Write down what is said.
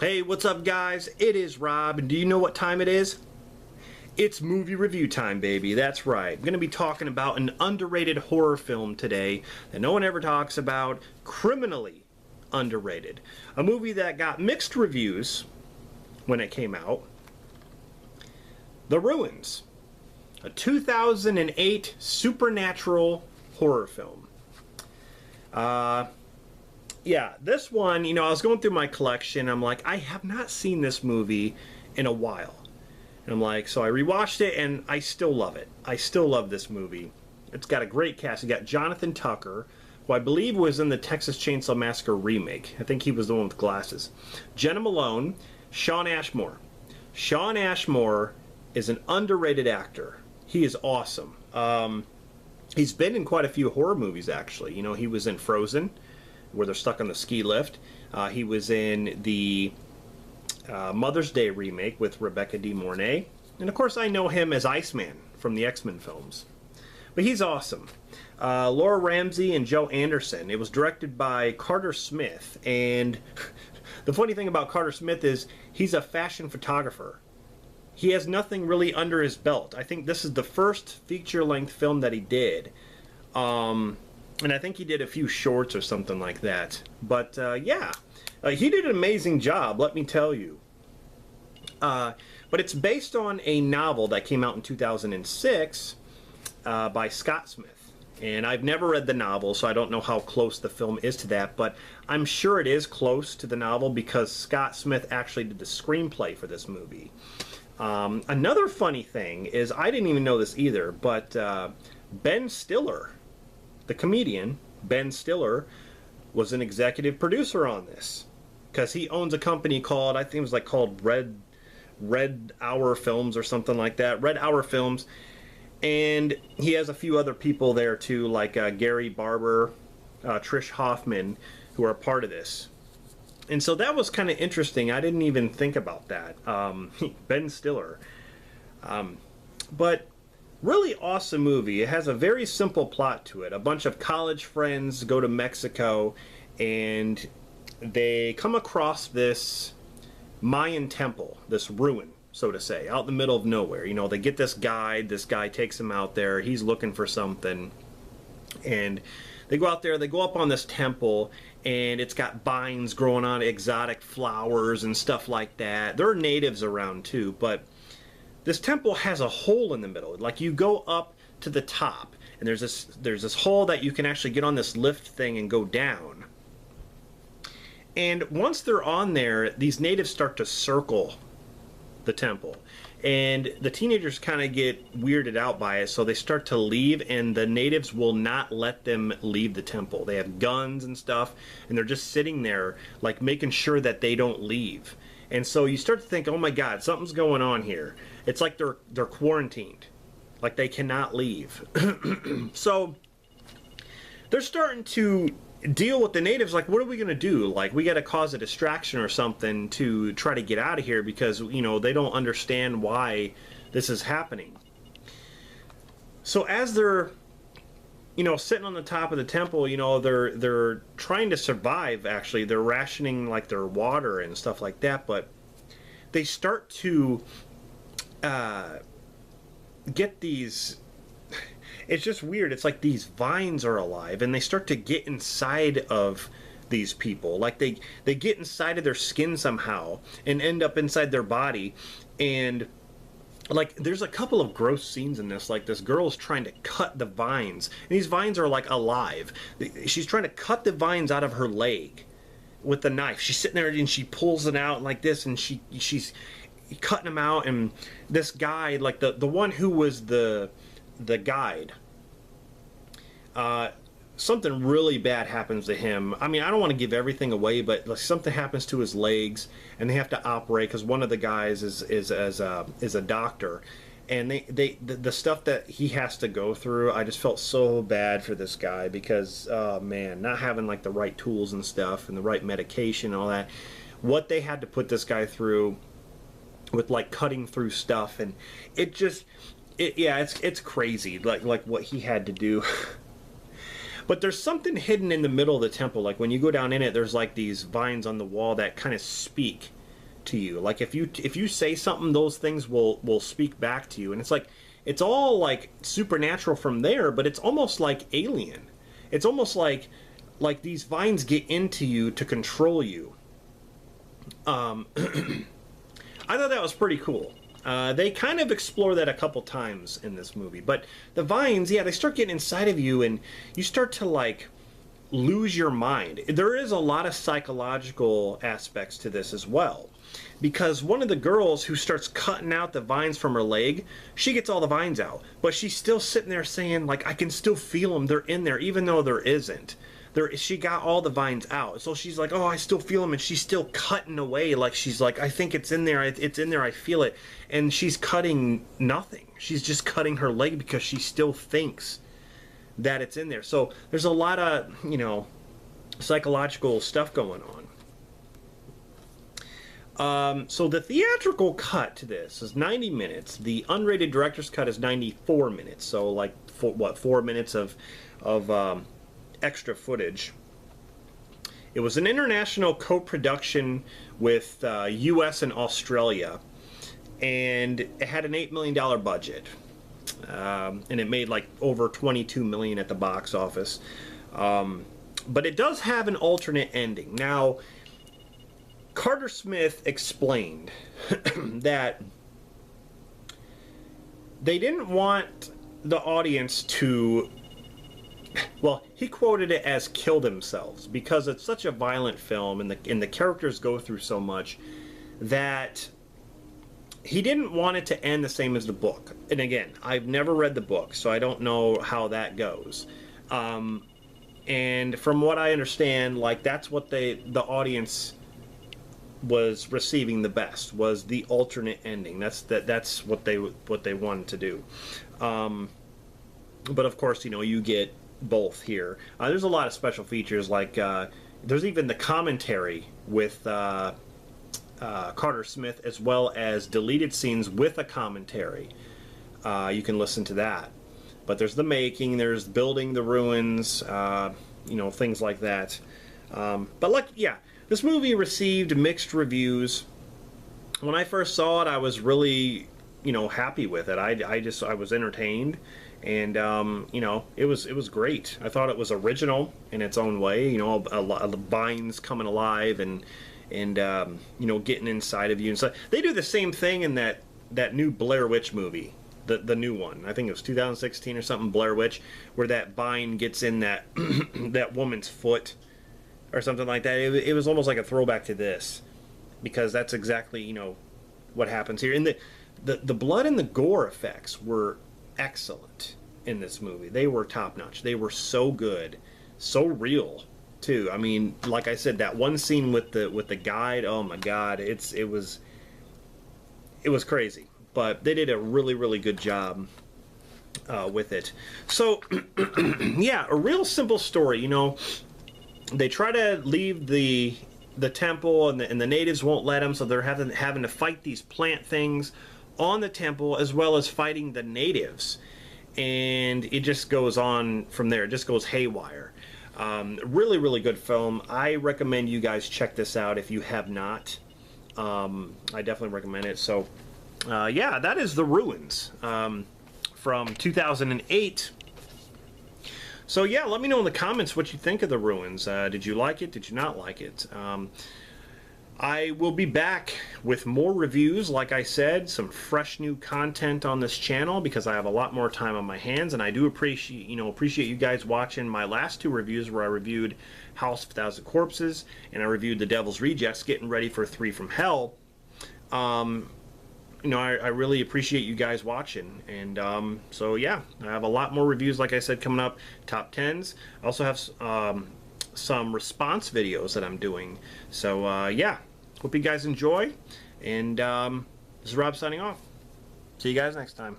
Hey, what's up guys? It is Rob, and do you know what time it is? It's movie review time, baby. That's right. I'm going to be talking about an underrated horror film today that no one ever talks about, criminally underrated. A movie that got mixed reviews when it came out. The Ruins, a 2008 supernatural horror film. Yeah, this one, I was going through my collection. I'm like, I have not seen this movie in a while. And I'm like, so I rewatched it and I still love it. I still love this movie. It's got a great cast. You got Jonathan Tucker, who I believe was in the Texas Chainsaw Massacre remake. I think he was the one with glasses. Jenna Malone, Shawn Ashmore. Shawn Ashmore is an underrated actor. He is awesome. He's been in quite a few horror movies, actually. He was in Frozen, where they're stuck on the ski lift. He was in the Mother's Day remake with Rebecca De Mornay. And of course I know him as Iceman from the X-Men films. But he's awesome. Laura Ramsey and Joe Anderson. It was directed by Carter Smith. And the funny thing about Carter Smith is he's a fashion photographer. He has nothing really under his belt. I think this is the first feature-length film that he did. And I think he did a few shorts or something like that. But yeah, he did an amazing job, let me tell you. But it's based on a novel that came out in 2006 by Scott Smith. And I've never read the novel, so I don't know how close the film is to that. But I'm sure it is close to the novel because Scott Smith actually did the screenplay for this movie. Another funny thing is, I didn't even know this either, but Ben Stiller, the comedian, Ben Stiller, was an executive producer on this. Because he owns a company called, I think it was like called Red Hour Films or something like that. Red Hour Films. And he has a few other people there too, like Gary Barber, Trish Hoffman, who are a part of this. And so that was kind of interesting. I didn't even think about that. Ben Stiller. But really awesome movie. It has a very simple plot to it. A bunch of college friends go to Mexico and they come across this Mayan temple, this ruin, so to say, out in the middle of nowhere. They get this guide. This guy takes them out there. He's looking for something. And they go out there, they go up on this temple, and it's got vines growing on, exotic flowers and stuff like that. There are natives around too, but this temple has a hole in the middle. Like, you go up to the top, and there's this hole that you can actually get on this lift thing and go down. And once they're on there, these natives start to circle the temple. And the teenagers kind of get weirded out by it, so they start to leave, and the natives will not let them leave the temple. They have guns and stuff, and they're just sitting there, like, making sure that they don't leave. And so you start to think, oh my God, something's going on here. It's like they're quarantined. Like, they cannot leave. So they're starting to deal with the natives. Like, what are we going to do? Like, we got to cause a distraction or something to try to get out of here because, they don't understand why this is happening. So as they're, sitting on the top of the temple, they're trying to survive, actually. They're rationing, like, their water and stuff like that, but they start to get these... It's just weird. It's like these vines are alive, and they start to get inside of these people. Like, they get inside of their skin somehow and end up inside their body. And, like, there's a couple of gross scenes in this. Like, this girl's trying to cut the vines, and these vines are, like, alive. She's trying to cut the vines out of her leg with the knife. She's sitting there, and she pulls it out like this, and she's cutting them out. And this guy, like, the one who was the guide, something really bad happens to him. I mean, I don't want to give everything away, but like, something happens to his legs, and they have to operate because one of the guys is a doctor, and the stuff that he has to go through. I just felt so bad for this guy because, oh man, not having like the right tools and stuff and the right medication and all that. What they had to put this guy through with like cutting through stuff, and it just. It's crazy, like what he had to do. But there's something hidden in the middle of the temple. Like when you go down in it, there's like these vines on the wall that kind of speak. to you. Like if you say something, those things will speak back to you, and it's like it's all like supernatural from there, but it's almost like alien. It's almost like these vines get into you to control you. I thought that was pretty cool. They kind of explore that a couple times in this movie, but the vines, yeah, they start getting inside of you, and you start to like lose your mind. There is a lot of psychological aspects to this as well, because one of the girls who starts cutting out the vines from her leg, she gets all the vines out, but she's still sitting there saying, like, I can still feel them, they're in there, even though there isn't. She got all the vines out, so she's like, oh, I still feel them, and she's still cutting away, like she's like, I think it's in there, it's in there, I feel it, and she's cutting nothing. She's just cutting her leg because she still thinks that it's in there. So there's a lot of, you know, psychological stuff going on. So the theatrical cut to this is 90 minutes. The unrated director's cut is 94 minutes. So like 4 minutes of extra footage. It was an international co-production with U.S. and Australia, and it had an $8 million budget. And it made like over $22 million at the box office. But it does have an alternate ending. Now, Carter Smith explained that they didn't want the audience to, well, he quoted it as kill themselves, because it's such a violent film and the characters go through so much that he didn't want it to end the same as the book. And again, I've never read the book, so I don't know how that goes. And from what I understand, like that's what the audience was receiving the best, was the alternate ending. That's what they wanted to do. But of course, you know, you get both here. There's a lot of special features, like there's even the commentary with Carter Smith, as well as deleted scenes with a commentary. You can listen to that. But there's the making, there's building the ruins, you know, things like that. But like, yeah, this movie received mixed reviews. When I first saw it, I was really, you know, happy with it. I was entertained, and you know, it was great. I thought it was original in its own way. You know, a lot of the vines coming alive and you know, getting inside of you and so they do the same thing in that new Blair Witch movie, the new one. I think it was 2016 or something, Blair Witch, where that vine gets in that that woman's foot or something like that. It was almost like a throwback to this, because that's exactly, you know, what happens here. And the blood and the gore effects were excellent in this movie. They were top notch. They were so good, so real too. I mean, like I said, that one scene with the guide, oh my god, it was crazy. But they did a really good job with it. So yeah, a real simple story. You know, they try to leave the temple, and the natives won't let them, so they're having to fight these plant things on the temple, as well as fighting the natives, and it just goes on from there. It just goes haywire. Really good film. I recommend you guys check this out if you have not. I definitely recommend it. So yeah, that is The Ruins from 2008. So yeah, let me know in the comments what you think of The Ruins. Did you like it? Did you not like it? I will be back with more reviews, like I said, some fresh new content on this channel, because I have a lot more time on my hands, and I do appreciate you guys watching my last two reviews, where I reviewed House of a Thousand Corpses and I reviewed The Devil's Rejects, getting ready for 3 from Hell. You know, I really appreciate you guys watching, and so yeah, I have a lot more reviews, like I said, coming up, top 10s. I also have some response videos that I'm doing. So yeah, hope you guys enjoy, and this is Rob signing off. See you guys next time.